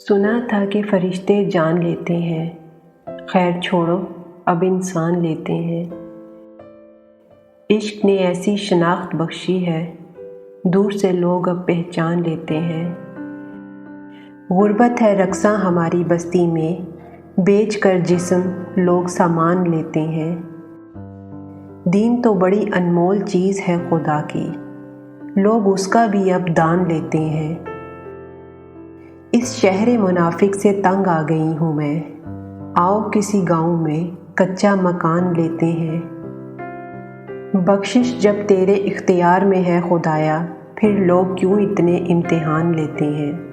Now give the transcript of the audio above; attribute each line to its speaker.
Speaker 1: سنا تھا کہ فرشتے جان لیتے ہیں، خیر چھوڑو اب انسان لیتے ہیں۔ عشق نے ایسی شناخت بخشی ہے، دور سے لوگ اب پہچان لیتے ہیں۔ غربت ہے رقصاں ہماری بستی میں، بیچ کر جسم لوگ سامان لیتے ہیں۔ دین تو بڑی انمول چیز ہے خدا کی، لوگ اس کا بھی اب دان لیتے ہیں۔ اس شہر منافق سے تنگ آ گئی ہوں میں، آؤ کسی گاؤں میں کچا مکان لیتے ہیں۔ بخشش جب تیرے اختیار میں ہے خدایا، پھر لوگ کیوں اتنے امتحان لیتے ہیں۔